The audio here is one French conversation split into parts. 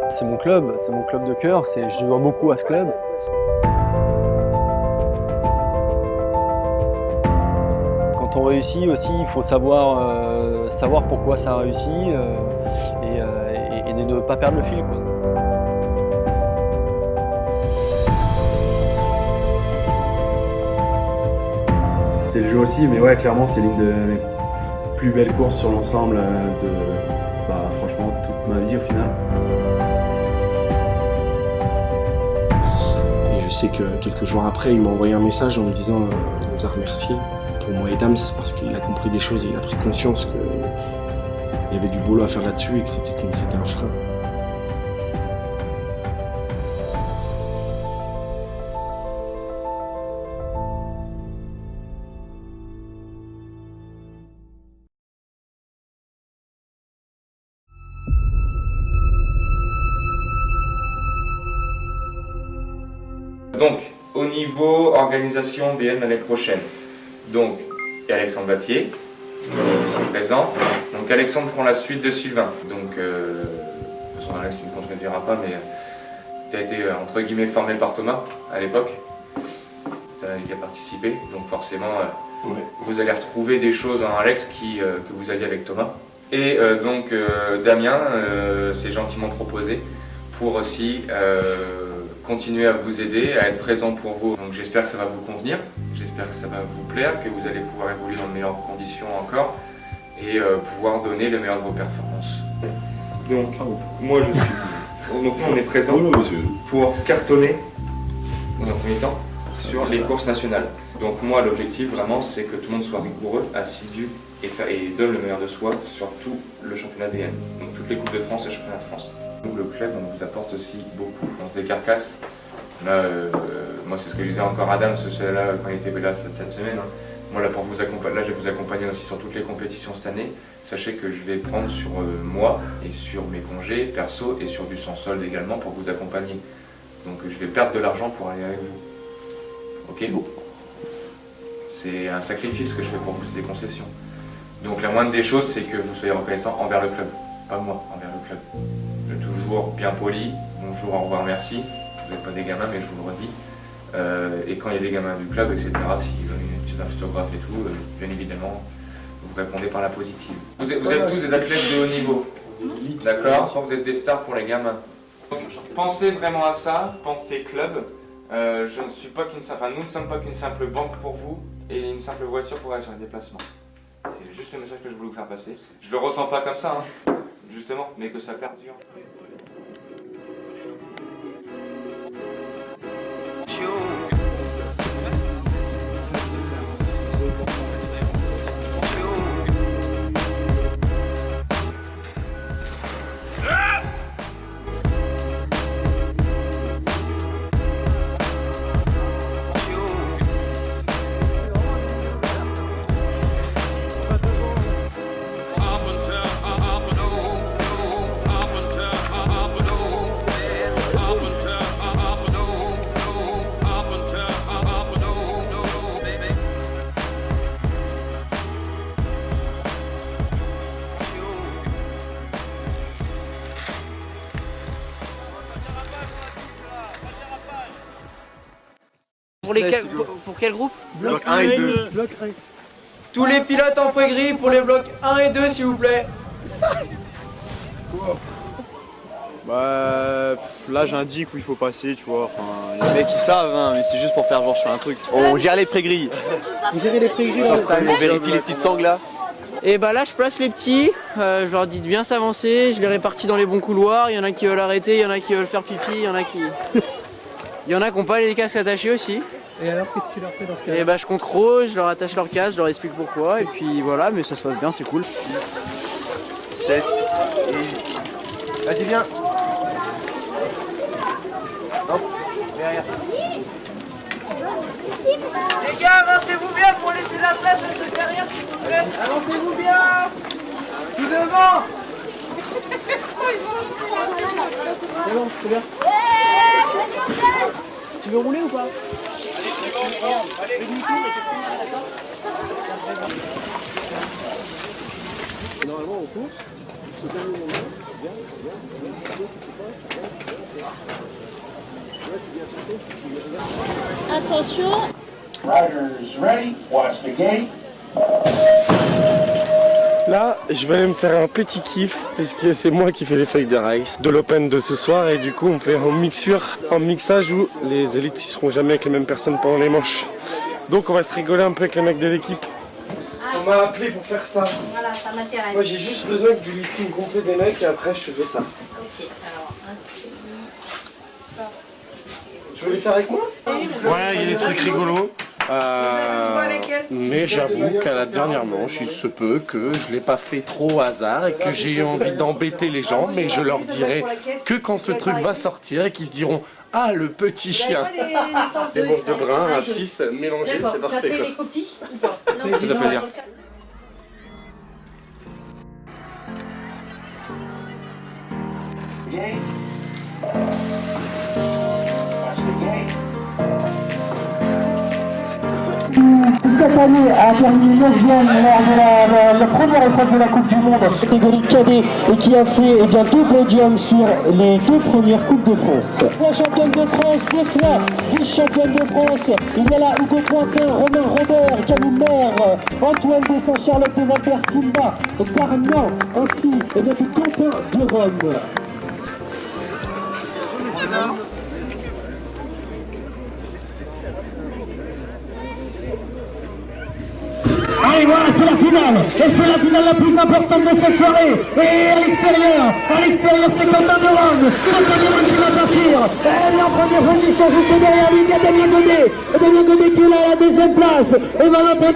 C'est mon club de cœur, je dois beaucoup à ce club. Quand on réussit aussi, il faut savoir pourquoi ça a réussi et ne pas perdre le fil, quoi. C'est le jeu aussi, mais ouais, clairement, c'est l'une de mes plus belles courses sur l'ensemble de, franchement, toute ma vie au final. Et je sais que quelques jours après, il m'a envoyé un message en me disant il nous a remercié pour moi et Dams parce qu'il a compris des choses et il a pris conscience qu'il y avait du boulot à faire là-dessus et que c'était un frein. Donc, au niveau organisation DN l'année prochaine, donc, et Alexandre Battier, qui est ici présent. Donc, Alexandre prend la suite de Sylvain. Donc, de toute façon, Alex, tu ne contrediras pas, mais tu as été, entre guillemets, formé par Thomas à l'époque. Tu as participé, donc forcément, vous allez retrouver des choses en Alex que vous aviez avec Thomas. Et donc, Damien s'est gentiment proposé pour aussi continuer à vous aider, à être présent pour vous. Donc j'espère que ça va vous convenir, j'espère que ça va vous plaire, que vous allez pouvoir évoluer dans de meilleures conditions encore et pouvoir donner le meilleur de vos performances. Donc moi je suis... Donc nous on est présent pour cartonner dans un premier temps sur les courses nationales. Donc moi l'objectif vraiment c'est que tout le monde soit rigoureux, assidu et donne le meilleur de soi sur tout le championnat DN. Donc toutes les coupes de France et championnats de France. Nous, le club, on vous apporte aussi beaucoup. On se décarcasse. Là, moi, c'est ce que je disais encore à Adam, là, quand il était là cette semaine. Hein. Moi, là, je vais vous accompagner aussi sur toutes les compétitions cette année. Sachez que je vais prendre sur moi et sur mes congés perso et sur du sans solde également pour vous accompagner. Donc, je vais perdre de l'argent pour aller avec vous. Ok ? C'est un sacrifice que je fais pour vous, c'est des concessions. Donc, la moindre des choses, c'est que vous soyez reconnaissant envers le club. Pas moi, envers le club. Toujours bien poli, bonjour, au revoir, merci. Vous n'êtes pas des gamins, mais je vous le redis. Et quand il y a des gamins du club, etc., s'ils veulent une petite orthographe et tout, bien évidemment, vous répondez par la positive. Vous êtes tous des athlètes de haut niveau, d'accord ? Vous êtes des stars pour les gamins. Donc, pensez vraiment à ça, pensez club. Je ne suis pas nous ne sommes pas qu'une simple banque pour vous et une simple voiture pour aller sur les déplacements. C'est juste le message que je voulais vous faire passer. Je le ressens pas comme ça, hein. Justement, mais que ça perdure. Pour quel groupe? Bloc 1 et 2. Bloc 1. Tous les pilotes en feuille gris pour les blocs 1 et 2 s'il vous plaît. Bah là j'indique où il faut passer, tu vois, enfin les mecs ils savent hein, mais c'est juste pour faire genre je fais un truc. On gère les pré-grilles. Vous gérez les pré-grilles, On vérifie les petites sangles là. Et bah là je place les petits, je leur dis de bien s'avancer, je les répartis dans les bons couloirs, il y en a qui veulent arrêter, il y en a qui veulent faire pipi, il y en a qui... Il y en a qui n'ont pas les casques attachés aussi. Et alors qu'est-ce que tu leur fais dans ce cas? Et bah je contrôle, je leur attache leur casque, je leur explique pourquoi, et puis voilà, mais ça se passe bien, c'est cool. 7 et... Vas-y viens. Hop, derrière. Les gars, avancez-vous bien pour laisser la place à ceux derrière s'il vous plaît. Avancez-vous bien. Tout devant. C'est bon, c'est bien. Tu veux rouler ou pas? Allez, demi-tour et tu prends, d'accord? Normalement on course, Attention. Riders ready, watch the gate. Là, je vais aller me faire un petit kiff parce que c'est moi qui fais les feuilles de race de l'Open de ce soir et du coup on fait un mixage où les élites ne seront jamais avec les mêmes personnes pendant les manches. Donc on va se rigoler un peu avec les mecs de l'équipe. On m'a appelé pour faire ça. Voilà, ça m'intéresse. Moi j'ai juste besoin du listing complet des mecs et après je fais ça. Ok, alors, inscrit. Tu veux les faire avec moi? Ouais, il y a des trucs rigolos. Mais j'avoue qu'à la dernière manche, il se peut que je l'ai pas fait trop au hasard et que j'ai eu envie d'embêter les gens, mais je leur dirai que quand ce truc va sortir et qu'ils se diront « Ah, le petit chien !» Des manches de brun à 6 mélangées, c'est parfait. Tu as fait les copies ou pas? Non, Ça fait plaisir. Gate. Watch the gate. Cette année a terminé 9e lors de la première épreuve de la Coupe du Monde catégorie cadet et qui a fait deux podiums sur les 2 premières Coupes de France. 3 championnes de France, 2 fois 10 championnes de France. Il y a là Hugo Pointin, Romain Robert, Camille Maire, Antoine de Saint-Charlotte de Valter Simba, Darnian, ainsi et notre Quentin de Rome. Allez, voilà, c'est la finale. Et c'est la finale la plus importante de cette soirée. Et à l'extérieur, c'est Quentin de Rome. Quentin de Rome qui va partir. Elle est en première position, juste derrière lui, il y a Damien Godet. Damien Godet qui est là à la 2e place. Et Valentin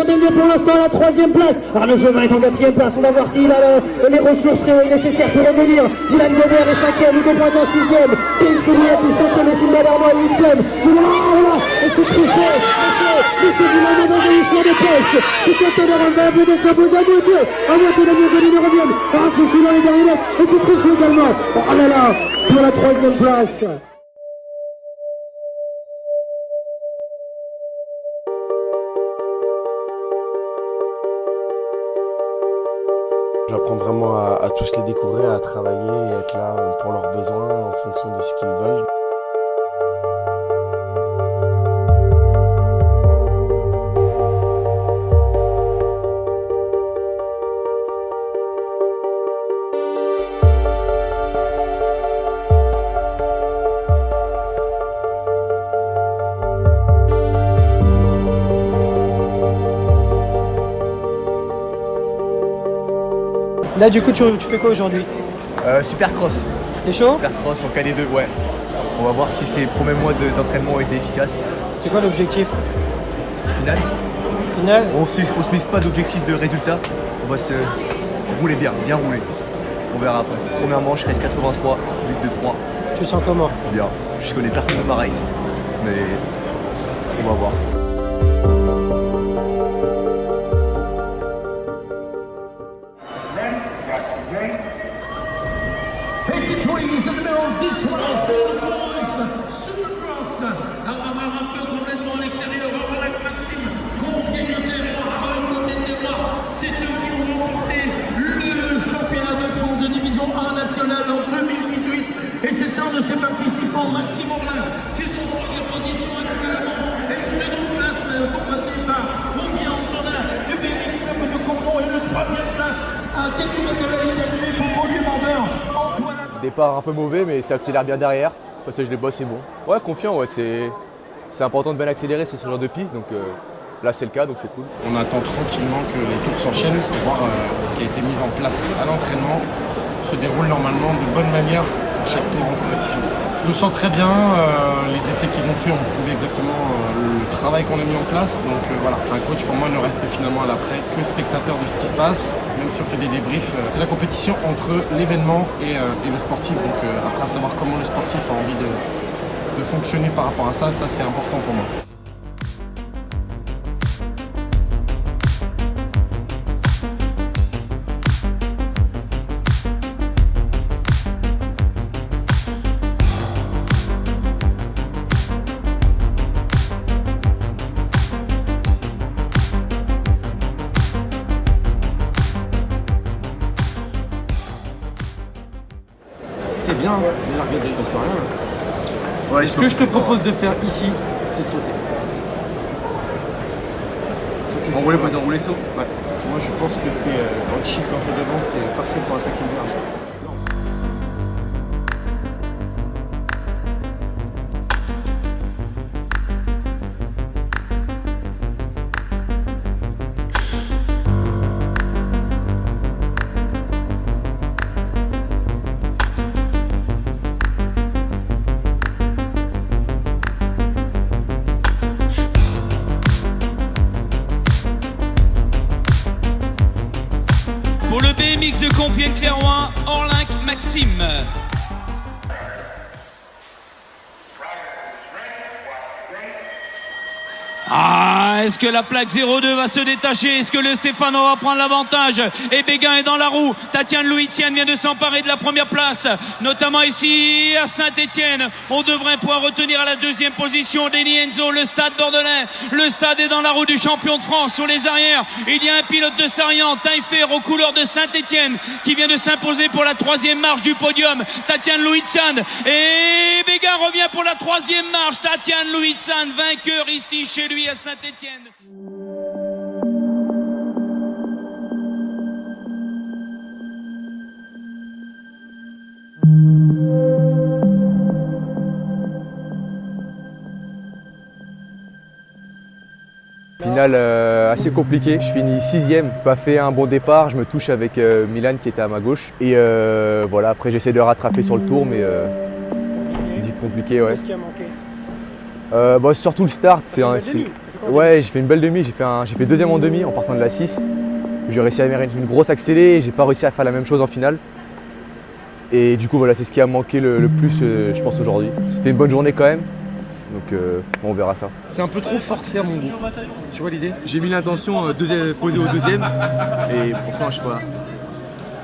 Demieux pour l'instant à la 3e place. Arnaud Jevin est en 4e place. On va voir s'il a les ressources nécessaires pour revenir. Dylan Gobert est 5e, Hugo Pointin 6e. Pim Soulier qui est 7e et Sylvain Darnois 8e. Et c'est triché. Et c'est Dylan dans une histoire de pêche. Et Quentin de Rome va appeler sa pose à moitié. À moitié Damien Godet ne revienne. Ah, c'est chaud dans les derniers mètres. Et c'est triché également. Oh là là, pour la 3e place. J'apprends vraiment à tous les découvrir, à travailler et être là pour leurs besoins en fonction de ce qu'ils veulent. Là, du coup, tu fais quoi aujourd'hui? Supercross. T'es chaud? Supercross en KD2, ouais. On va voir si ces premiers mois d'entraînement ont été efficaces. C'est quoi l'objectif? Petite finale. Finale? On se mise pas d'objectif de résultat. On va se rouler bien rouler. On verra après. Première manche, je reste 83, but de 3. Tu sens comment? Bien. Je connais personne de ma race. Mais on va voir. Maxime Orlin, qui est en première position actuellement, et une seconde place combattue par Romy Antonin du BMX Club de Combon, et une 3e place à quelques mètres de la ligne d'arrivée pour Beaulieu Mandeur. Antoine. Départ un peu mauvais, mais ça accélère bien derrière. Passage des bosses, c'est bon. Ouais, confiant, ouais, c'est important de bien accélérer sur ce genre de piste, donc là c'est le cas, donc c'est cool. On attend tranquillement que les tours s'enchaînent pour voir ce qui a été mis en place à l'entraînement se déroule normalement de bonne manière pour chaque tour en compétition. Je le sens très bien, les essais qu'ils ont fait ont prouvé exactement le travail qu'on a mis en place. Donc voilà, un coach pour moi ne reste finalement à l'après que spectateur de ce qui se passe, même si on fait des débriefs. C'est la compétition entre l'événement et le sportif. Donc après à savoir comment le sportif a envie de fonctionner par rapport à ça c'est important pour moi. c'est bien de larguer des passes rien. Ouais, Ce que je te propose de faire ici, c'est de sauter. Enrouler, pas enrouler saut. Ouais. Moi je pense que c'est dans le chic quand t'es devant, c'est parfait pour attaquer le virage. Pour le BMX de Compiègne-Clairoy, Orlinck Maxime. Ah, est-ce que la plaque 02 va se détacher? Est-ce que le Stéphano va prendre l'avantage? Et Béguin est dans la roue. Tatiane Louitienne vient de s'emparer de la première place, notamment ici à Saint-Étienne. On devrait pouvoir retenir à la deuxième position Denis Enzo, le Stade bordelais. Le Stade est dans la roue du champion de France. Sur les arrières, il y a un pilote de Sarian, Taillefer aux couleurs de Saint-Étienne, qui vient de s'imposer pour la troisième marche du podium. Tatiane Louitienne et Béguin revient pour la troisième marche. Tatiane Louitienne, vainqueur ici chez lui à Saint-Étienne. Finale assez compliquée, je finis 6ème, pas fait un bon départ, je me touche avec Milan qui était à ma gauche. Et voilà, après j'essaie de rattraper sur le tour, mais dit compliqué, ouais. Qu'est-ce qui a manqué? Surtout le start. Ouais, j'ai fait une belle demi, j'ai fait deuxième en demi en partant de la 6. J'ai réussi à mettre une grosse accélée, j'ai pas réussi à faire la même chose en finale. Et du coup voilà, c'est ce qui a manqué le plus je pense aujourd'hui. C'était une bonne journée quand même. Donc on verra ça. C'est un peu trop forcé à mon goût. Tu vois l'idée? J'ai mis l'intention posée au deuxième et pourtant je sais pas.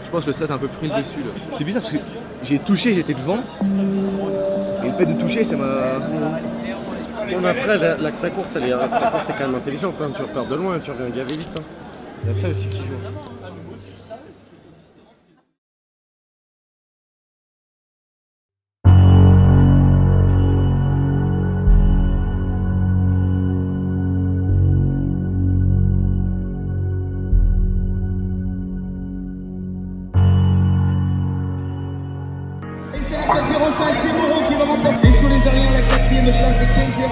Je pense que le stress a un peu pris le dessus. C'est bizarre parce que j'ai touché, j'étais devant. Et le fait de toucher, ça m'a. Bon, mais après la course elle est quand même intelligente, hein. Tu repars de loin, tu reviens gaver vite. Hein. Il y a ça aussi qui joue. Et c'est la 405, c'est Moreau qui va remporter. Et sur les arrières, la quatrième place est 15-0,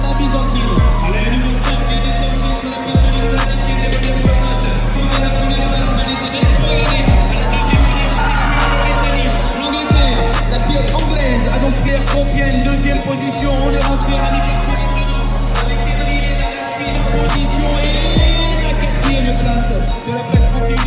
la Byzantine. Le nouveau stade vient de sortir sur la piste de Saint-Étienne et William Charlotte. Pour la première place, Valérie Bertrand. L'Angleterre, la pilote anglaise a donc pris à Compiègne, deuxième position. On est rentré à la avec Bernie et la quatrième position et la quatrième place de la plaque 31.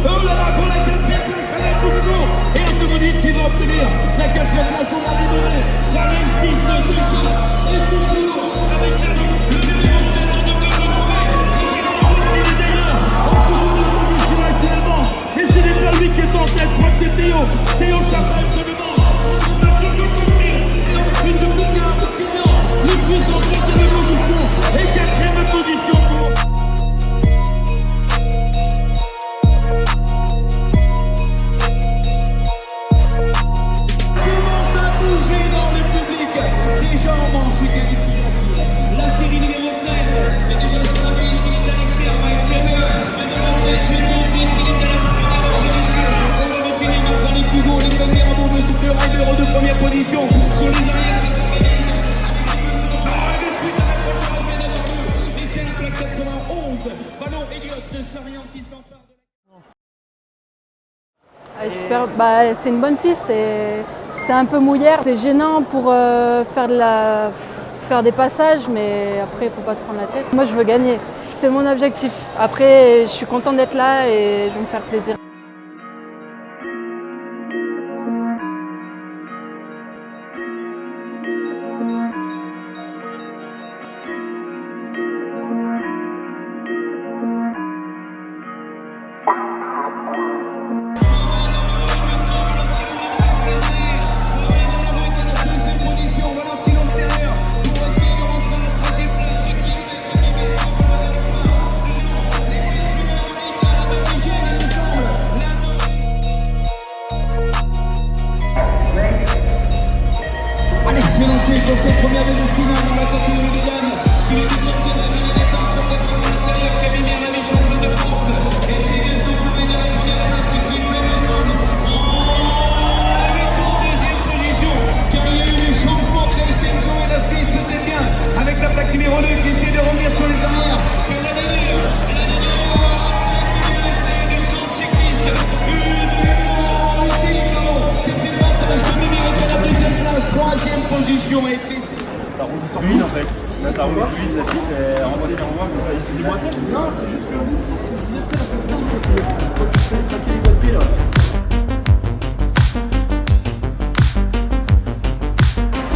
Oh là là, pour la quatrième place à la Couchon. Et Arnaud qui va obtenir la quatrième place. On a libéré la Live 19 de Couchon. Et Couchon avec le numéro 7 en degré retrouvé. Et d'ailleurs en seconde position actuellement. Et ce n'est pas lui qui est en tête, je crois que c'est Théo Chapelle seulement. On a toujours compris. Et ensuite le Boucard de Quignan. Le Suisse en troisième position. Et quatrième position pour... La série numéro 16 est déjà sur la piste, Philippe Alexter, Mike Jagger, maintenant Philippe de la on va retirer Marzani Hugo, les premiers amours de Super Rider de première position sur les arrières. De suite à la prochaine revient et c'est la plaque 91, Ballon Elliott de Sarian qui s'empare de c'est une bonne piste et c'était un peu mouillère. C'est gênant pour faire des passages, mais après il faut pas se prendre la tête. Moi je veux gagner, c'est mon objectif. Après je suis contente d'être là et je vais me faire plaisir. Il s'est déboîté? Non, c'est juste que c'est la sensation quand tu fais craquer les doigts de pied là.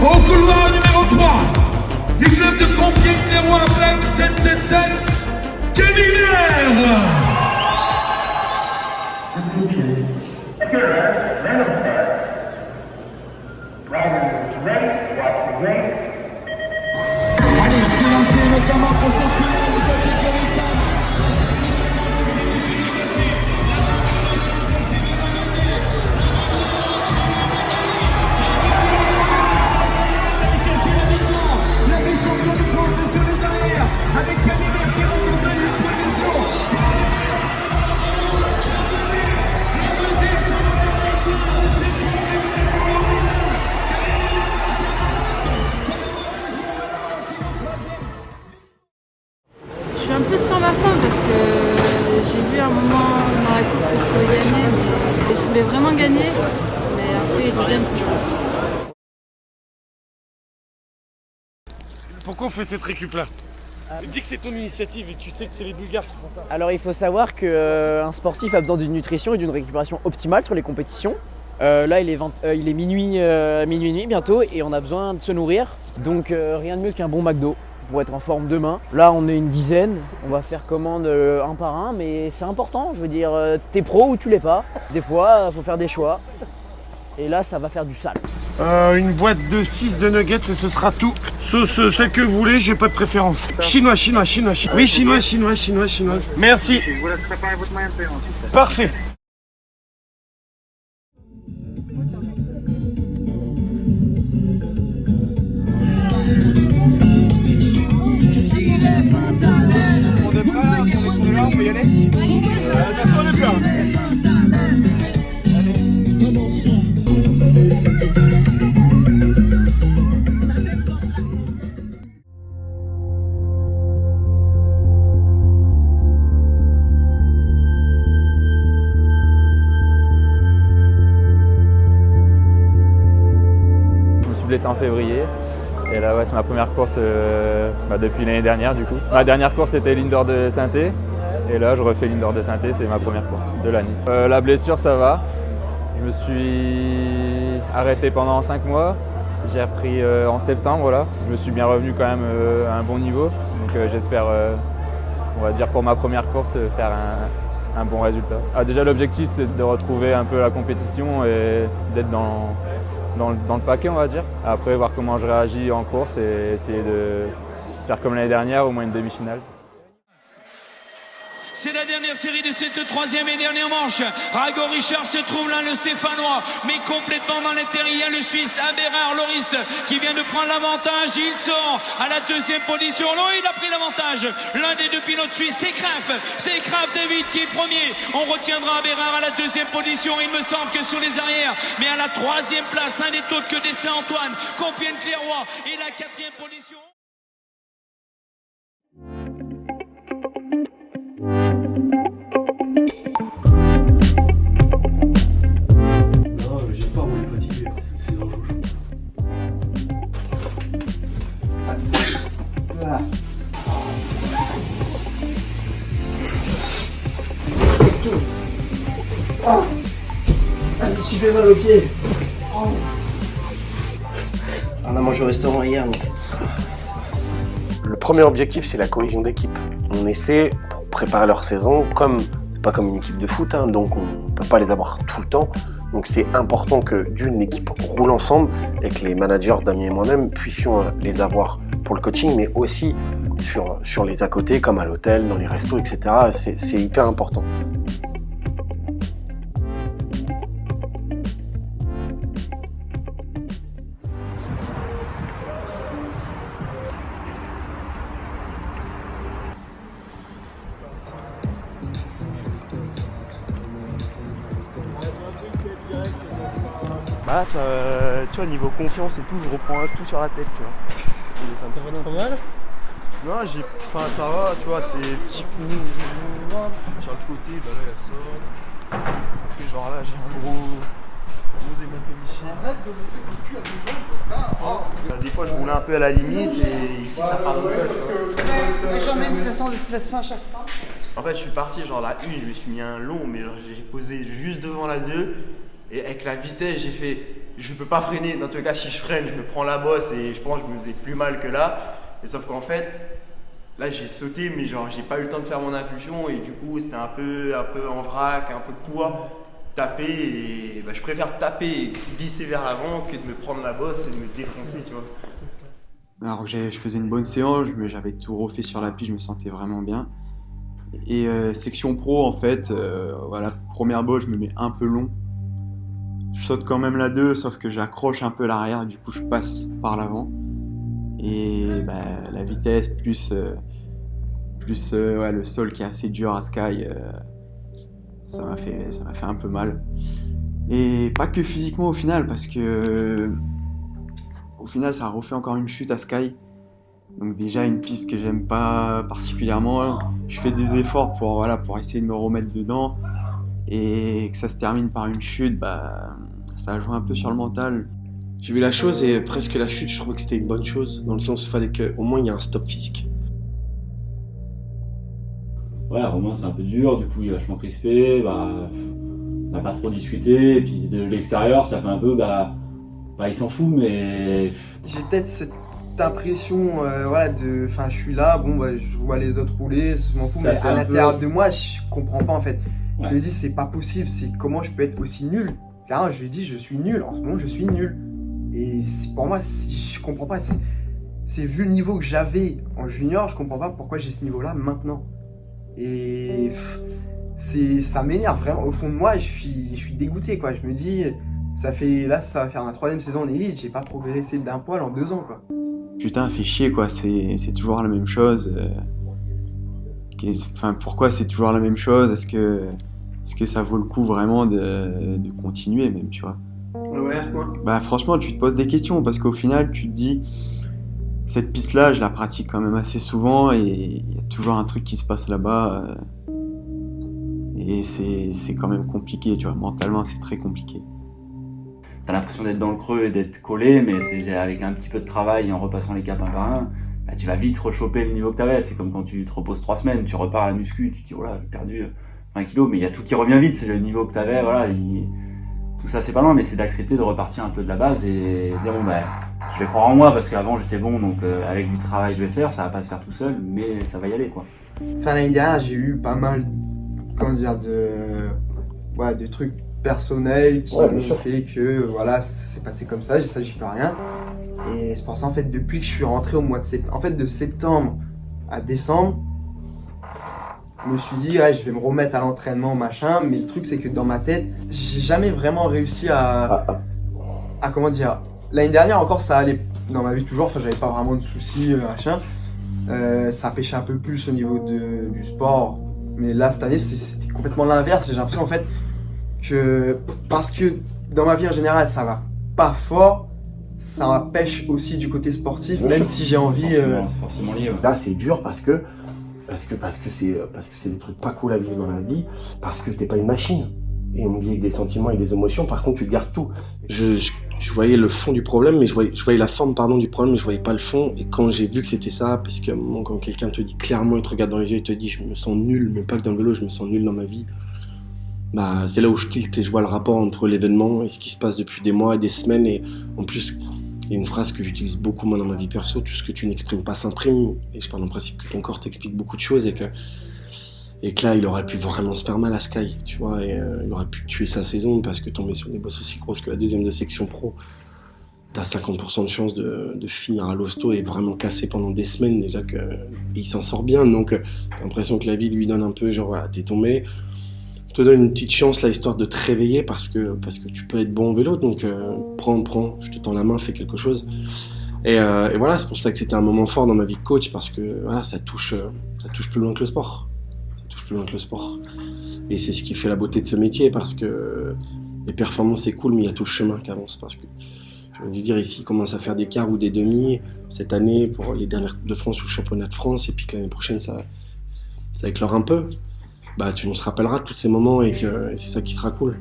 Au couloir numéro 3 du club de Compiègne Clairoy avec 777 Kevin. Je suis un peu sur ma faim parce que j'ai vu un moment dans la course que je pouvais gagner et je voulais vraiment gagner, mais après deuxième c'est pas possible. Pourquoi on fait cette récup là? Dis que c'est ton initiative et tu sais que c'est les Bulgares qui font ça. Alors il faut savoir qu'un sportif a besoin d'une nutrition et d'une récupération optimale sur les compétitions. Là il est minuit et demi bientôt et on a besoin de se nourrir. Donc rien de mieux qu'un bon McDo pour être en forme demain. Là on est une dizaine, on va faire commande un par un, mais c'est important, je veux dire, t'es pro ou tu l'es pas. Des fois il faut faire des choix. Et là ça va faire du sale. Une boîte de 6 de nuggets et ce sera tout. Sauce celle que vous voulez, j'ai pas de préférence. Chinois. Oui, chinois. Merci. Je vous laisse préparer votre moyen de paiement. Parfait. On est prêt, on peut y aller. On est prêt. Blessé en février et là ouais, c'est ma première course depuis l'année dernière du coup. Ma dernière course c'était l'Indoor de Saint-Étienne et là je refais l'Indoor de Saint-Étienne, c'est ma première course de l'année. La blessure ça va, je me suis arrêté pendant 5 mois, j'ai repris en septembre là, je me suis bien revenu quand même à un bon niveau donc j'espère on va dire pour ma première course faire un bon résultat. Déjà l'objectif c'est de retrouver un peu la compétition et d'être dans le paquet on va dire. Après voir comment je réagis en course et essayer de faire comme l'année dernière, au moins une demi-finale. C'est la dernière série de cette troisième et dernière manche. Rago Richard se trouve là, le Stéphanois, mais complètement dans l'intérieur, le Suisse Aberard Loris qui vient de prendre l'avantage. Ils sont à la deuxième position. Non, il a pris l'avantage. L'un des deux pilotes suisses, c'est Kraf David qui est premier. On retiendra Aberard à la deuxième position, il me semble que sur les arrières. Mais à la troisième place, un des autres que des Saint-Antoine, Compiègne Clairoy et la quatrième position. Tu fais mal aux pieds. On a mangé au restaurant hier. Donc... Le premier objectif, c'est la cohésion d'équipe. On essaie, pour préparer leur saison, comme c'est pas comme une équipe de foot, hein, donc on peut pas les avoir tout le temps. Donc c'est important que l'équipe roule ensemble et que les managers, Damien et moi-même, puissions les avoir pour le coaching, mais aussi sur les à côté, comme à l'hôtel, dans les restos, etc. C'est hyper important. Bah ça, tu vois, niveau confiance et tout, je reprends tout sur la tête, tu vois. Ça va trop mal? Non, ça va, tu vois, c'est petit coup sur le côté, bah là il y a ça. Après genre là j'ai un gros hématome ici. Arrête de monter ton cul à deux jambes comme ça. Des fois je roulais un peu à la limite et ici ça part un peu. de toute façon à chaque fois. En fait, je suis parti genre la 1, je me suis mis un long, mais genre, j'ai posé juste devant la 2. Et avec la vitesse, j'ai fait, je peux pas freiner. Dans tous les cas, si je freine, je me prends la bosse et je pense que je me faisais plus mal que là. Et sauf qu'en fait, là, j'ai sauté, mais genre, j'ai pas eu le temps de faire mon impulsion. Et du coup, c'était un peu en vrac, un peu court, taper. Et bah, je préfère taper et glisser vers l'avant que de me prendre la bosse et de me défoncer, tu vois. Alors je faisais une bonne séance, j'avais tout refait sur la piste, je me sentais vraiment bien. Et section pro, en fait, voilà, première bosse, je me mets un peu long. Je saute quand même la 2, sauf que j'accroche un peu l'arrière, du coup je passe par l'avant. Et bah, la vitesse plus ouais, le sol qui est assez dur à Sky, ça m'a fait un peu mal. Et pas que physiquement au final, parce que au final ça a refait encore une chute à Sky. Donc déjà une piste que j'aime pas particulièrement. Je fais des efforts pour essayer de me remettre dedans. Et que ça se termine par une chute, bah, ça a joué un peu sur le mental. J'ai vu la chose et presque la chute, je trouvais que c'était une bonne chose, dans le sens où il fallait qu'au moins il y ait un stop physique. Ouais, Romain c'est un peu dur, du coup il est vachement crispé, bah, on n'a pas trop discuté, et puis de l'extérieur ça fait un peu, bah il s'en fout, mais... J'ai peut-être cette impression, je suis là, bon bah je vois les autres rouler, je m'en fous, mais à l'intérieur de moi je comprends pas en fait. Ouais. Je me dis c'est pas possible, c'est comment je peux être aussi nul. Clairement je lui dis je suis nul, en ce moment je suis nul. Et pour moi je comprends pas, c'est vu le niveau que j'avais en junior, je comprends pas pourquoi j'ai ce niveau là maintenant. Et ça m'énerve vraiment, au fond de moi je suis dégoûté quoi, je me dis ça va faire ma 3e saison en élite, j'ai pas progressé d'un poil en 2 ans quoi. Putain fait chier quoi, c'est toujours la même chose. Enfin pourquoi c'est toujours la même chose, est-ce que ça vaut le coup vraiment de continuer même, tu vois? Ouais, à ce point. Bah franchement tu te poses des questions parce qu'au final tu te dis cette piste là je la pratique quand même assez souvent et il y a toujours un truc qui se passe là-bas et c'est quand même compliqué, tu vois, mentalement c'est très compliqué. T'as l'impression d'être dans le creux et d'être collé, mais c'est avec un petit peu de travail et en repassant les caps un par un, bah, tu vas vite rechoper le niveau que t'avais. C'est comme quand tu te reposes 3 semaines, tu repars à la muscu, tu te dis voilà j'ai perdu 20 kilos, mais il y a tout qui revient vite, c'est le niveau que t'avais, voilà. Tout ça c'est pas loin, mais c'est d'accepter de repartir un peu de la base et dire bon bah je vais croire en moi parce qu'avant j'étais bon, donc avec du travail je vais faire, ça va pas se faire tout seul, mais ça va y aller quoi. Fin l'année dernière j'ai eu pas mal de trucs personnels qui m'ont fait que voilà c'est passé comme ça j'y peux rien. Et c'est pour ça en fait depuis que je suis rentré au mois de septembre, en fait de septembre à décembre, je me suis dit ouais, je vais me remettre à l'entraînement machin, mais le truc c'est que dans ma tête j'ai jamais vraiment réussi à comment dire, l'année dernière encore ça allait dans ma vie toujours, enfin j'avais pas vraiment de soucis machin, ça pêchait un peu plus au niveau du sport, mais là cette année c'était complètement l'inverse. J'ai l'impression en fait que parce que dans ma vie en général ça va pas fort, ça pêche aussi du côté sportif, même si j'ai envie. C'est forcément lié. Là c'est dur parce que c'est des trucs pas cool à vivre dans la vie, parce que t'es pas une machine. Et on vit avec des sentiments et des émotions, par contre tu te gardes tout. Je voyais le fond du problème, mais je voyais la forme du problème, mais je voyais pas le fond. Et quand j'ai vu que c'était ça, parce que quand quelqu'un te dit clairement, il te regarde dans les yeux et te dit je me sens nul, mais pas que dans le vélo, je me sens nul dans ma vie. Bah c'est là où je tilte et je vois le rapport entre l'événement et ce qui se passe depuis des mois et des semaines. Et en plus, il y a une phrase que j'utilise beaucoup moi dans ma vie perso, tout ce que tu n'exprimes pas s'imprime. Et je parle en principe que ton corps t'explique beaucoup de choses et que là il aurait pu vraiment se faire mal à Sky, tu vois, et il aurait pu tuer sa saison parce que tomber sur des bosses aussi grosses que la 2e de section pro, t'as 50% de chance de finir à l'hosto et vraiment cassé pendant des semaines déjà, il s'en sort bien, donc t'as l'impression que la vie lui donne un peu genre voilà t'es tombé, je te donne une petite chance là histoire de te réveiller parce que tu peux être bon en vélo, donc prends, je te tends la main, fais quelque chose. Et voilà, c'est pour ça que c'était un moment fort dans ma vie de coach, parce que voilà, ça touche plus loin que le sport. Et c'est ce qui fait la beauté de ce métier, parce que les performances c'est cool, mais il y a tout le chemin qui avance, parce que je veux dire ici, il commence à faire des quarts ou des demi cette année pour les dernières Coupes de France ou le championnat de France, et puis que l'année prochaine ça éclore un peu. Bah on se rappellera de tous ces moments et c'est ça qui sera cool.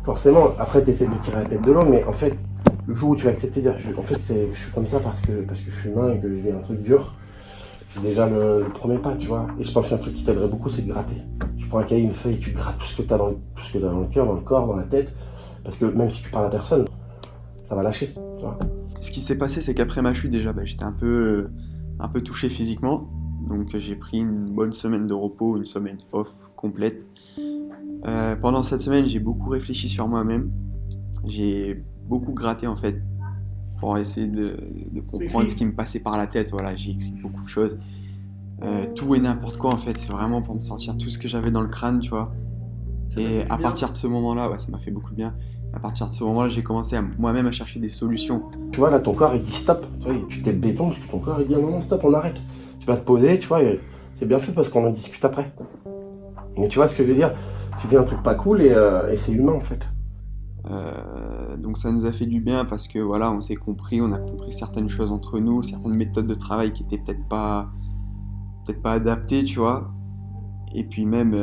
Forcément, après tu essaies de tirer la tête de l'eau, mais en fait, le jour où tu vas accepter de dire je suis comme ça parce que je suis humain et que je vis un truc dur, C'est déjà le premier pas, tu vois. Et je pense qu'un truc qui t'aiderait beaucoup, c'est de gratter. Tu prends un cahier, une feuille, tu grattes tout ce que t'as dans le cœur, dans le corps, dans la tête. Parce que même si tu parles à personne, ça va lâcher, tu vois. Ce qui s'est passé, c'est qu'après ma chute, déjà, j'étais un peu touché physiquement. Donc j'ai pris une bonne semaine de repos, une semaine off complète. Pendant cette semaine, j'ai beaucoup réfléchi sur moi-même. J'ai beaucoup gratté en fait pour essayer de comprendre ce qui me passait par la tête. Voilà, j'ai écrit beaucoup de choses. Tout et n'importe quoi en fait, c'est vraiment pour me sortir tout ce que j'avais dans le crâne, tu vois. Et à partir de ce moment-là, ça m'a fait beaucoup de bien. À partir de ce moment-là, j'ai commencé moi-même à chercher des solutions. Tu vois, là, ton corps, il dit stop. Tu t'es le béton, parce que ton corps, il dit non, stop, on arrête. Tu vas te poser, tu vois, et c'est bien fait parce qu'on en discute après. Mais tu vois ce que je veux dire? Tu dis un truc pas cool et c'est humain, en fait. Donc ça nous a fait du bien parce que voilà, on s'est compris, on a compris certaines choses entre nous, certaines méthodes de travail qui étaient peut-être pas adaptées, tu vois. Et puis même,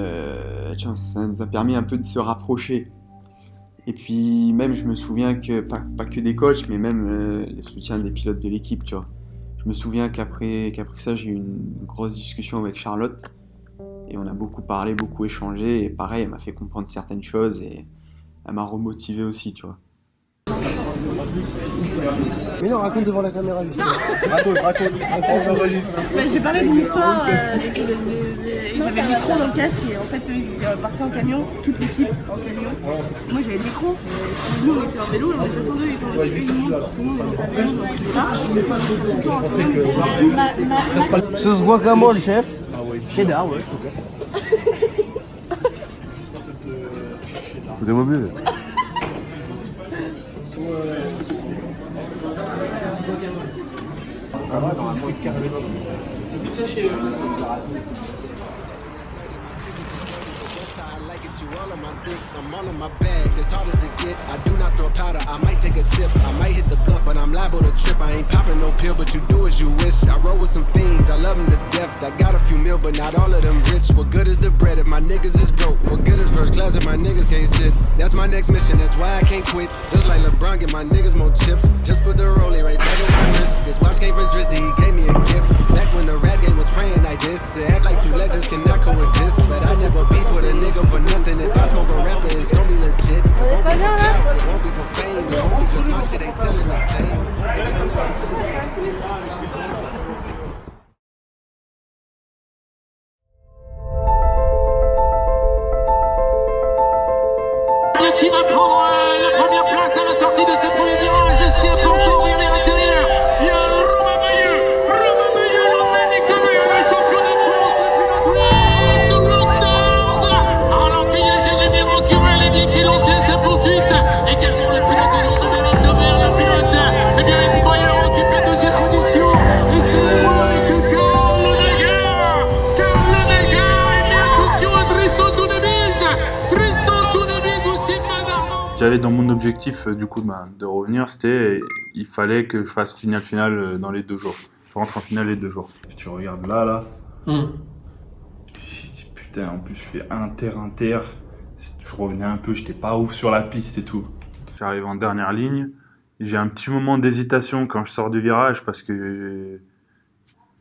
tu vois, ça nous a permis un peu de se rapprocher. Et puis même, je me souviens que, pas que des coachs, mais même les soutiens des pilotes de l'équipe, tu vois. Je me souviens qu'après ça, j'ai eu une grosse discussion avec Charlotte. Et on a beaucoup parlé, beaucoup échangé. Et pareil, elle m'a fait comprendre certaines choses et elle m'a remotivé aussi, tu vois. Mais non, raconte devant la caméra. Raconte, on enregistre. J'ai parlé d'une histoire, j'avais le micro dans le casque et en fait ils étaient partis en camion, toute l'équipe en camion. Moi j'avais le micro, nous on était en vélo, on était attendus, ils étaient une minute, sinon on était en vélo, donc c'est ça. Sauce guacamole, chef. Cheddar, ouais. Faut des mots mieux. I'm all in my bag, as hard as it get. I do not store powder, I might take a sip. I might hit the blunt, but I'm liable to trip. I ain't popping no pill, but you do as you wish. I roll with some fiends, I love them to death. I got a few mil, but not all of them rich. What good is the bread if my niggas is broke? What good is first class if my niggas can't sit? That's my next mission, that's why I can't quit. Just like LeBron, get my niggas more chips. Just put the rollie right there on my wrist. This watch came from Drizzy, he gave me a gift. Back when the rap game was praying like this. To act like two legends cannot coexist. But I never beef with a nigga for nothing. If I smoke a rapper, it's gonna be legit. It won't be for clout, it won't be for fame. It won't be cause my shit ain't selling the same. Qui va prendre la première place à la sortie de ce premier virage? C'est important, regardez à l'intérieur. Il y a Romain Mailleux, l'Amérique, le champion de France, le pilote de Roadstars. Alors qu'il y a Jérémy Rancurel qui lançait sa poursuite. Également le pilote de l'Amérique, le pilote, eh bien, Inspire qui fait deuxième position. Et c'est moi avec Karl Negar. Karl Negar, et bien attention à Tristan Tounebiz. J'avais dans mon objectif du coup de revenir, c'était il fallait que je fasse finale dans les 2 jours. Je rentre en finale les 2 jours. Tu regardes là. Putain, en plus je fais inter. Je revenais un peu, j'étais pas ouf sur la piste et tout. J'arrive en dernière ligne. J'ai un petit moment d'hésitation quand je sors du virage parce que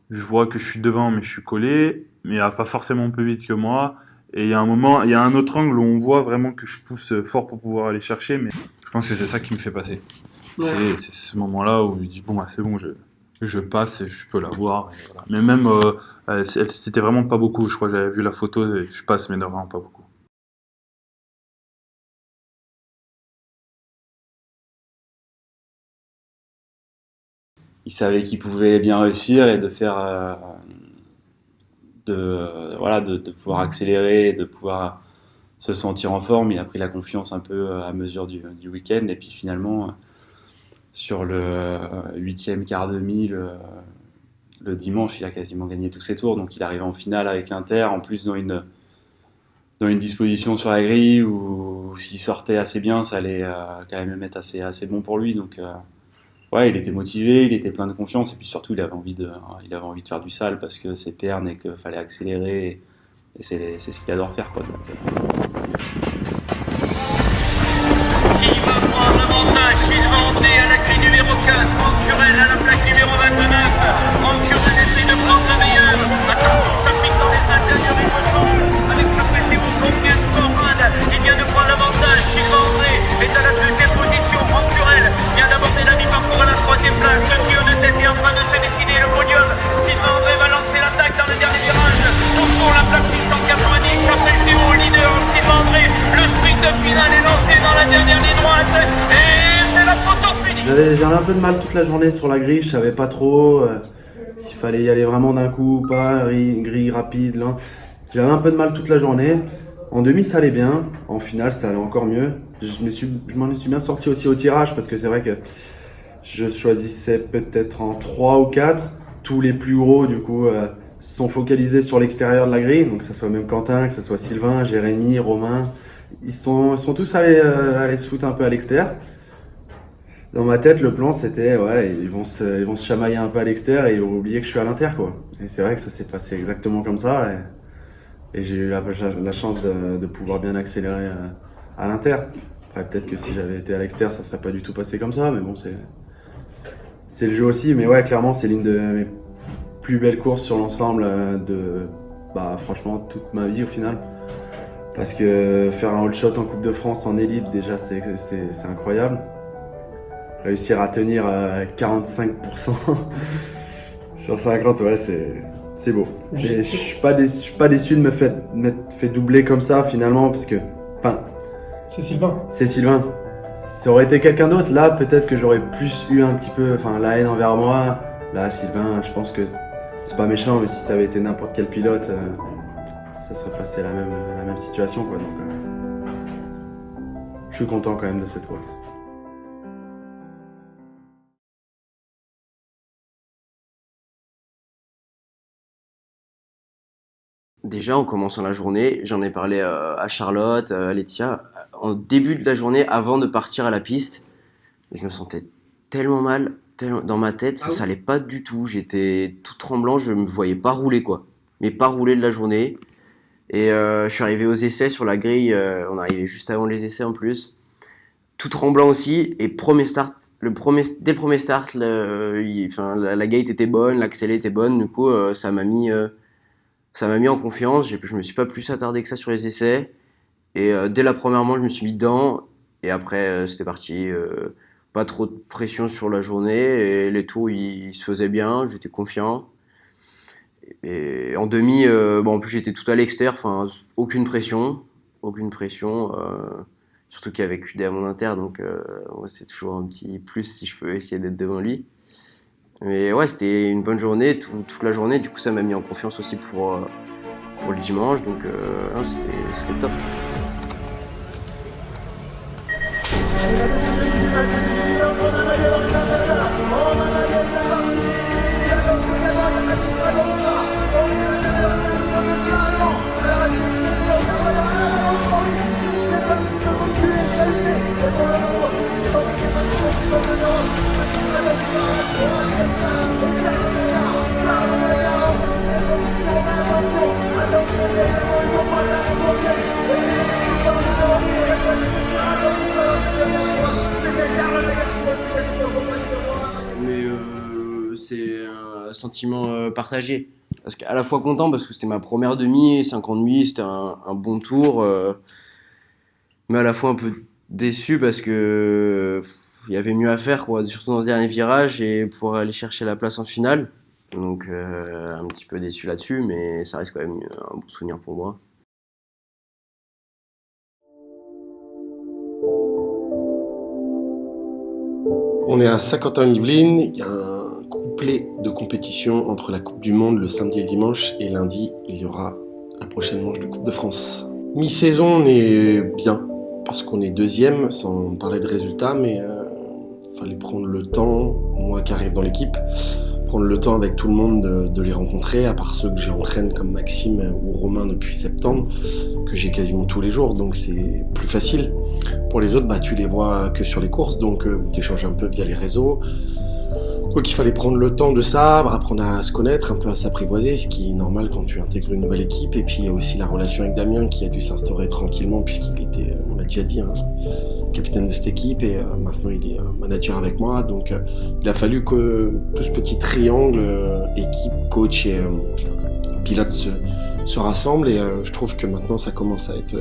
je vois que je suis devant mais je suis collé, mais il va pas forcément plus vite que moi. Et il y a un autre angle où on voit vraiment que je pousse fort pour pouvoir aller chercher, mais je pense que c'est ça qui me fait passer. Ouais. C'est ce moment-là où je dis bon, c'est bon, je passe et je peux la voir. Et voilà. Mais même, c'était vraiment pas beaucoup. Je crois que j'avais vu la photo et je passe, mais vraiment pas beaucoup. Il savait qu'il pouvait bien réussir et de faire... de pouvoir accélérer, de pouvoir se sentir en forme. Il a pris la confiance un peu à mesure du week-end. Et puis finalement, sur le 8e quart demi, le dimanche, il a quasiment gagné tous ses tours. Donc il arrive en finale avec l'Inter, en plus dans une disposition sur la grille où s'il sortait assez bien, ça allait quand même être assez bon pour lui. Donc ouais, il était motivé, il était plein de confiance et puis surtout il avait envie de faire du sale parce que c'est Perne et qu'il fallait accélérer et c'est ce qu'il adore faire, quoi. Donc, qui va prendre l'avantage? Sylvain Andé à la clé numéro 4, Rancurel à la plaque numéro 29. Rancurel essaie de prendre la meilleure. j'avais un peu de mal toute la journée sur la grille, je savais pas trop s'il fallait y aller vraiment d'un coup ou pas, grille rapide, lent. J'avais un peu de mal toute la journée. En demi ça allait bien, en finale ça allait encore mieux. Je m'en suis bien sorti aussi au tirage parce que c'est vrai que je choisissais peut-être en 3 ou 4. Tous les plus gros du coup sont focalisés sur l'extérieur de la grille, donc que ce soit même Quentin, que ce soit Sylvain, Jérémy, Romain. Ils sont tous allés se foutre un peu à l'extérieur. Dans ma tête, le plan c'était ils vont se chamailler un peu à l'extérieur et ils vont oublier que je suis à l'inter quoi. Et c'est vrai que ça s'est passé exactement comme ça et j'ai eu la chance de pouvoir bien accélérer à l'inter. Après peut-être que si j'avais été à l'extérieur, ça serait pas du tout passé comme ça, mais bon c'est le jeu aussi. Mais ouais, clairement c'est l'une de mes plus belles courses sur l'ensemble de franchement toute ma vie au final. Parce que faire un all shot en Coupe de France en élite déjà c'est incroyable. Réussir à tenir 45% sur 50, ouais, c'est beau. Et je suis pas déçu de m'être fait doubler comme ça finalement, parce que, c'est Sylvain. C'est Sylvain. Ça aurait été quelqu'un d'autre, là peut-être que j'aurais plus eu un petit peu, la haine envers moi. Là, Sylvain, je pense que c'est pas méchant, mais si ça avait été n'importe quel pilote, ça serait passé la même situation, quoi. Donc, je suis content quand même de cette course. Déjà, en commençant la journée, j'en ai parlé à Charlotte, à Laetitia. En début de la journée, avant de partir à la piste, je me sentais tellement mal dans ma tête, ça allait pas du tout. J'étais tout tremblant, je me voyais pas rouler quoi. Mais pas rouler de la journée. Et je suis arrivé aux essais sur la grille, on arrivait juste avant les essais en plus. Tout tremblant aussi, et dès le premier start, la gate était bonne, l'accélé était bonne, du coup ça m'a mis en confiance. Je me suis pas plus attardé que ça sur les essais. Et dès la première manche, je me suis mis dedans. Et après, c'était parti. Pas trop de pression sur la journée. Et les tours, ils se faisaient bien. J'étais confiant. Et en demi, en plus, j'étais tout à l'extérieur. Aucune pression. Surtout qu'il y avait QD à mon inter. Donc, c'est toujours un petit plus si je peux essayer d'être devant lui. Mais ouais, c'était une bonne journée, toute la journée. Du coup, ça m'a mis en confiance aussi pour le dimanche. Donc, c'était top. Mais c'est un sentiment partagé. Parce qu'à la fois content parce que c'était ma première demi, 50 c'était un bon tour, mais à la fois un peu déçu parce que il y avait mieux à faire, quoi, surtout dans ce dernier virage et pour aller chercher la place en finale. Donc un petit peu déçu là-dessus, mais ça reste quand même un bon souvenir pour moi. On est à Saint-Quentin-en-Yvelines, il y a un couplet de compétition entre la Coupe du Monde le samedi et le dimanche, et lundi, il y aura la prochaine manche de Coupe de France. Mi-saison, on est bien, parce qu'on est deuxième, sans parler de résultats, mais fallait prendre le temps, moi qui arrive dans l'équipe, prendre le temps avec tout le monde de les rencontrer, à part ceux que j'entraîne comme Maxime ou Romain depuis septembre, que j'ai quasiment tous les jours, donc c'est plus facile. Pour les autres, tu les vois que sur les courses, donc tu échanges un peu via les réseaux. Donc il fallait prendre le temps de ça, apprendre à se connaître, un peu à s'apprivoiser, ce qui est normal quand tu intègres une nouvelle équipe. Et puis il y a aussi la relation avec Damien qui a dû s'instaurer tranquillement, puisqu'il était, on l'a déjà dit, capitaine de cette équipe, et maintenant il est manager avec moi. Donc il a fallu que tout ce petit triangle, équipe, coach et pilote se rassemble, et je trouve que maintenant ça commence à être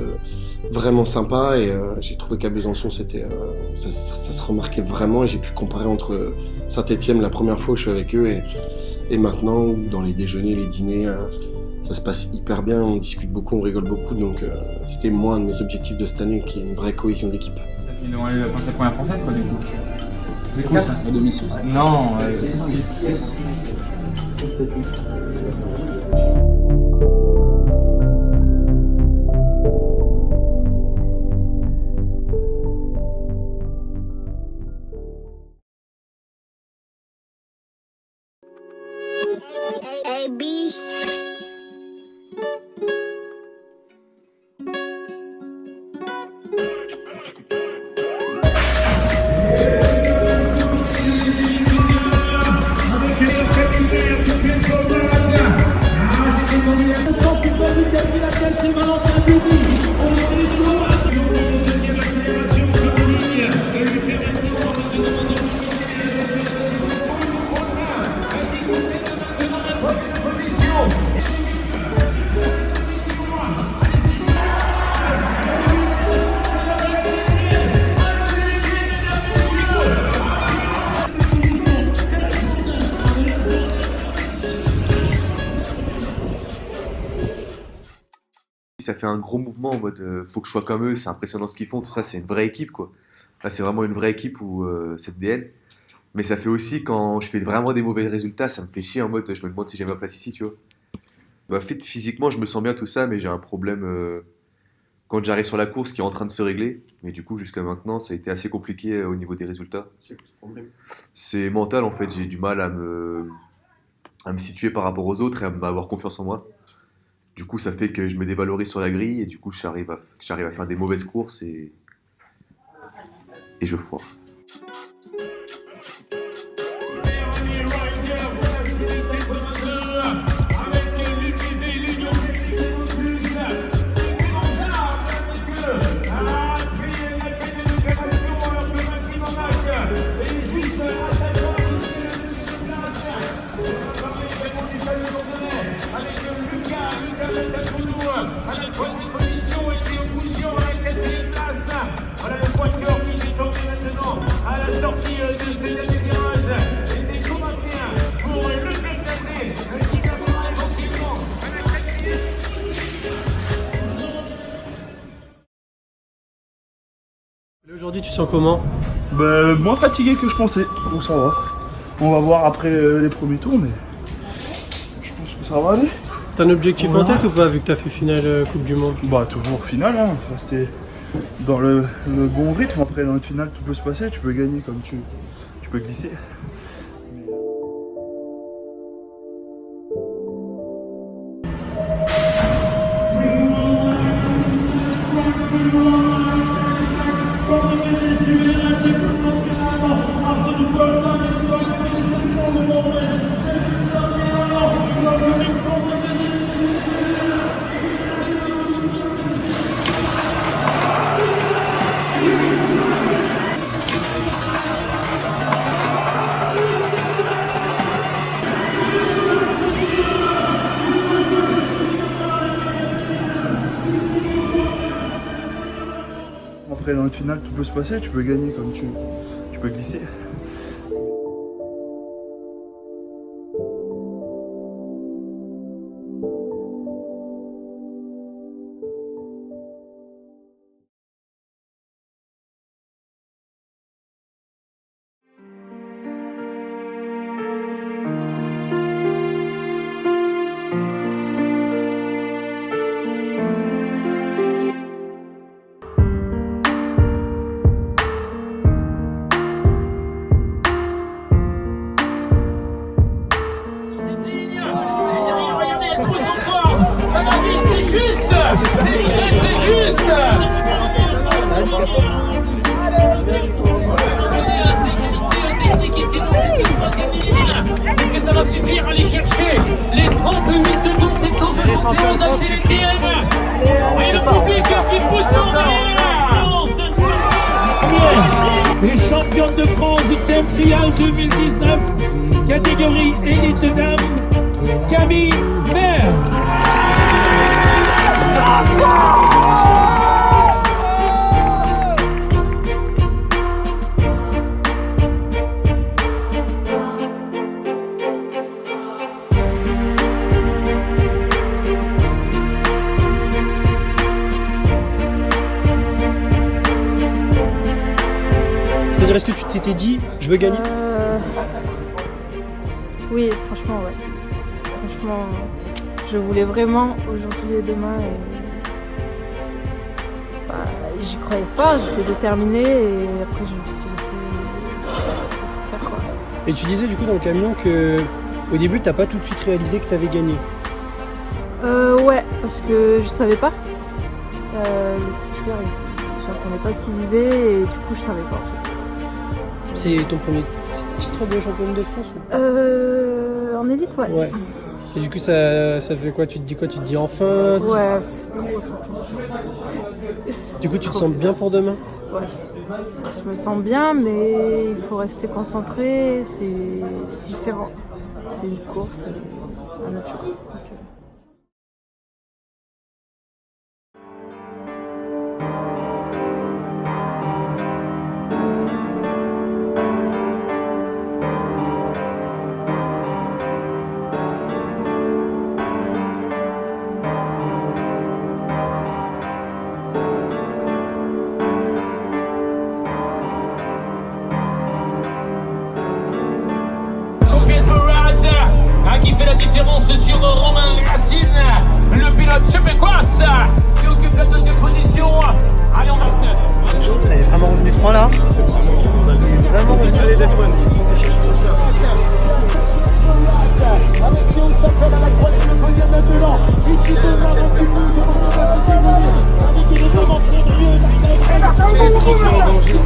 vraiment sympa, et j'ai trouvé qu'à Besançon ça se remarquait vraiment, et j'ai pu comparer entre Saint-Etienne la première fois où je suis avec eux et maintenant dans les déjeuners, les dîners, ça se passe hyper bien, on discute beaucoup, on rigole beaucoup, donc c'était moi un de mes objectifs de cette année, qui est une vraie cohésion d'équipe. Ils ont eu la première française quoi du coup. Du coup, à domicile. Non, 6, 7, 8. AB. Ça fait un gros mouvement en mode faut que je sois comme eux, c'est impressionnant ce qu'ils font, tout ça, c'est une vraie équipe quoi. Là, c'est vraiment une vraie équipe où c'est DN. Mais ça fait aussi quand je fais vraiment des mauvais résultats, ça me fait chier en mode je me demande si j'ai ma place ici, tu vois. Bah, fait, physiquement, je me sens bien tout ça, mais j'ai un problème quand j'arrive sur la course qui est en train de se régler. Mais du coup, jusqu'à maintenant, ça a été assez compliqué au niveau des résultats. C'est quoi ce problème? C'est mental en fait, j'ai du mal à me situer par rapport aux autres et à avoir confiance en moi. Du coup, ça fait que je me dévalorise sur la grille et du coup, j'arrive à faire des mauvaises courses et je foire. Aujourd'hui, tu sens comment? Bah, moins fatigué que je pensais, donc ça va. On va voir après les premiers tours, mais je pense que ça va aller. T'as un objectif en tête ou pas, vu que t'as fait finale Coupe du Monde? Bah, toujours finale, hein. Rester dans le bon rythme. Après, dans une finale, tout peut se passer. Tu peux gagner comme tu peux glisser. Après, dans une finale, tout peut se passer. Tu peux gagner comme tu peux glisser. Est-ce que ça va suffire à aller chercher les 38 secondes, 771 accélérés? Et le public qui pousse en arrière. Les championnes de France du thème trial 2019, catégorie élite dame, Camille Maire. C'est-à-dire, est-ce que tu t'étais dit, je veux gagner? Oui, franchement, ouais. Franchement, je voulais vraiment aujourd'hui et demain. Et... j'y croyais fort, j'étais déterminée et après je me suis laissé faire quoi. Et tu disais du coup dans le camion que au début t'as pas tout de suite réalisé que t'avais gagné. Ouais, parce que je savais pas. Le speaker, j'entendais pas ce qu'il disait et du coup je savais pas en fait. C'est ton premier titre de championne de France ou... En élite, ouais. Ouais. Et du coup ça te fait quoi? Tu te dis quoi? Tu te dis enfin? Ouais, ça fait trop plaisir. Du coup tu te sens bien pour demain? Ouais. Je me sens bien mais il faut rester concentré, c'est différent. C'est une course, c'est un autre jour. Qui fait la différence sur Romain Racine, le pilote québécois qui occupe la deuxième position. Allez, on va. Elle est vraiment revenue 3 là. Il est vraiment revenu. Allez, Desmond. Avec Théo Chapelle à la croisée, le podium maintenant. Ici devant le public, avec les devants sérieux. Est-ce qu'il se met en danger?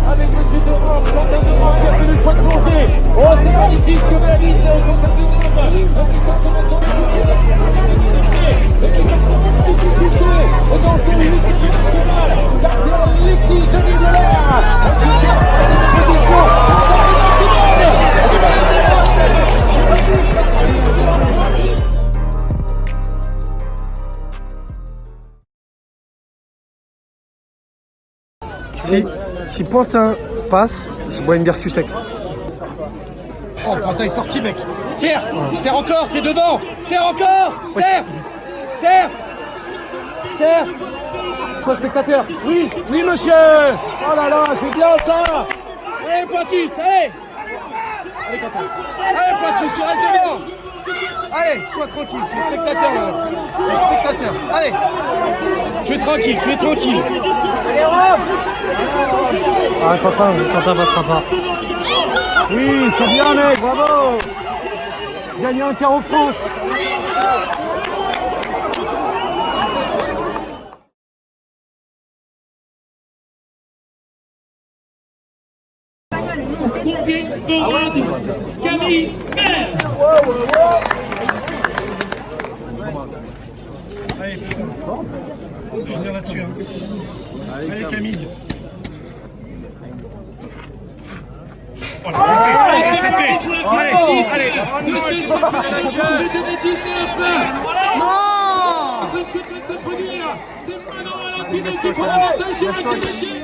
Avec monsieur Devant, l'antenne de Devant, le point de plongée. Oh, c'est magnifique que réalise Alexis Denis Si Pointin passe, je bois une bière cul sec. Oh, Pointin est sorti, mec. Serre, serre encore, t'es devant. Serre encore, serre, serre, serre. Sois spectateur. Oui, oui, monsieur. Oh là là, c'est bien ça. Allez, Pointus, allez. Allez, Quentin. Allez, Pointus, tu restes devant. Allez, sois tranquille, tu es spectateur là. Tu es spectateur. Allez. Tu es tranquille, tu es tranquille. Allez, Rob. Ah, Quentin passera pas. Oui, c'est bien, mec, bravo. Gagner un Carreau France. Pompier Sporade, Camille Maire. Allez, putain. On va finir là-dessus. Hein. Allez, Camille. Oh, laisse taper. Laisse taper. Allez, allez. Oh non, elle s'est passée à la gueule. Non. C'est maintenant Valentine qui prend l'avantage sur la Québécois.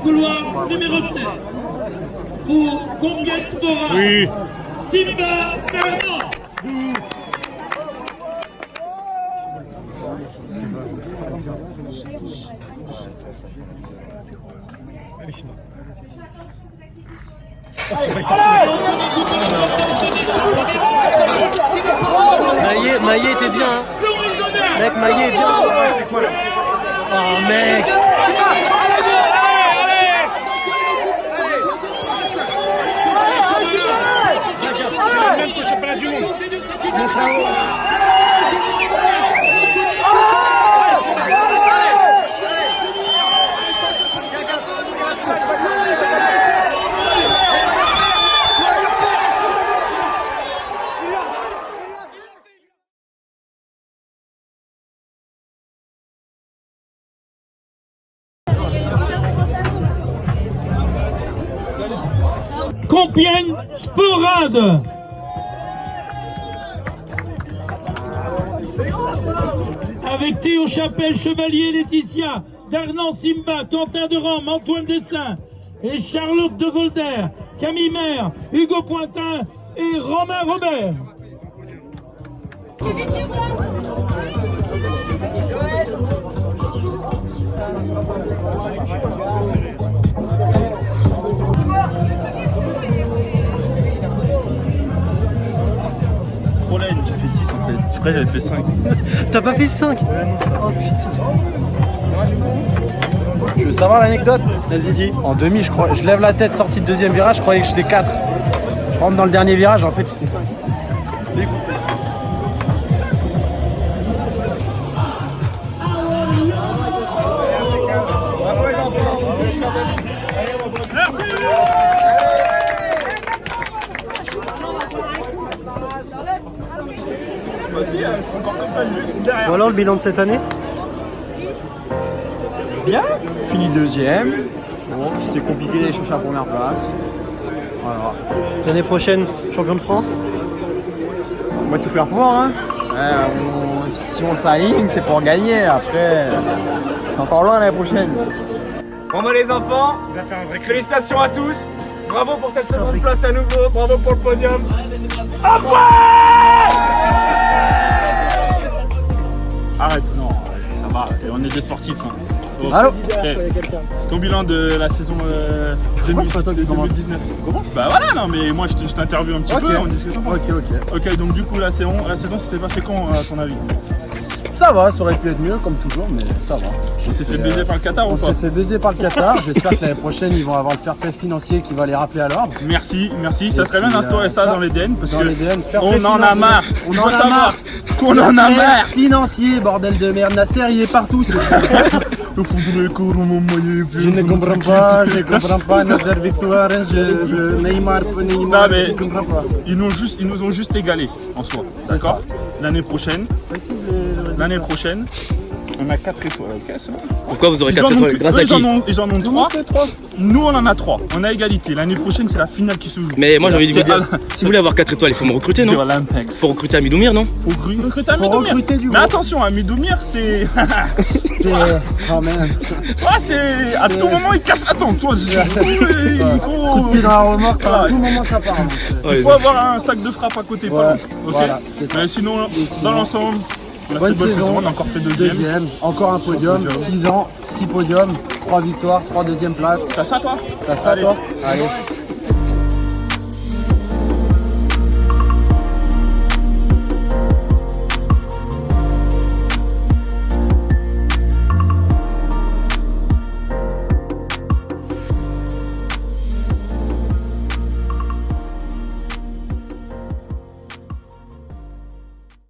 Couloir numéro 7 pour Combiel Spora. Oui. Simba Fernand. Allez, Simba. Oh, c'est vrai, c'est Maillet était bien. Hein. Mec, Maillet est bien. Oh, mec. C'est le même qu'au championnat du monde. Montre là-haut. Compiègne Sporade. Avec Théo Chapelle, Chevalier Laetitia, Darnan Simba, Quentin de Rome, Antoine Dessin et Charlotte de Volder, Camille Maire, Hugo Pointin et Romain Robert. Problème, j'ai fait 6 en fait. Je crois que j'avais fait 5. T'as pas fait 5? Oh putain. Je veux savoir l'anecdote. Vas-y, dis. En demi, je lève la tête, sortie de deuxième virage, je croyais que j'étais 4. Je rentre dans le dernier virage, en fait, c'était 5. Voilà le bilan de cette année. Bien, fini deuxième. Bon, c'était compliqué d'aller chercher la première place. Voilà. L'année prochaine, champion de France. On va tout faire pour, hein. Si on s'aligne, c'est pour gagner. Après, c'est encore loin l'année prochaine. Bon bah les enfants, félicitations à tous. Bravo pour cette seconde place à nouveau. Bravo pour le podium. Arrête, non, ça va, on est des sportifs. Hein. Oh. Allô Ton bilan de la saison 2019. Bah voilà, non mais moi je t'interviewe un petit peu, on discute. Ok, donc du coup la saison s'est passée quand à ton avis? Ça va, ça aurait pu être mieux comme toujours, mais ça va. On s'est fait baiser par le Qatar ou pas? On s'est fait baiser par le Qatar, j'espère que l'année prochaine ils vont avoir le fair play financier qui va les rappeler à l'ordre. Merci, ça serait bien d'instaurer ça dans l'EDN parce que on en a marre. On en a marre. Qu'on en a marre. Financier, bordel de merde, Nasser il est partout. Je ne comprends pas, Nasser Victoire, Neymar, non, mais je comprends pas. Ils nous ont juste égalé en soi, d'accord? L'année prochaine, on a 4 étoiles, ok, c'est bon. Pourquoi vous aurez 4 étoiles? Grâce à qui? Ils en ont 3. Nous on en a 3. On a égalité. L'année prochaine c'est la finale qui se joue. Mais moi j'ai envie de vous dire, si vous voulez avoir 4 étoiles, il faut me recruter, non? Faut recruter Ami Doumir, non? Faut recruter Ami Doumir. Mais attention, Ami Doumir c'est... Oh man. Tu vois, c'est... À tout moment il casse la tente, tu vois. Il faut... Coup de pied dans la remorque, à tout moment ça part. Il faut avoir un sac de frappe à côté, pas loin. Ok. Mais sinon, dans l'ensemble... Bonne saison, on a encore fait deuxième. Encore un podium, 6 ans, 6 podiums, 3 victoires, 3 deuxièmes places. T'as ça toi? T'as ça toi? Allez.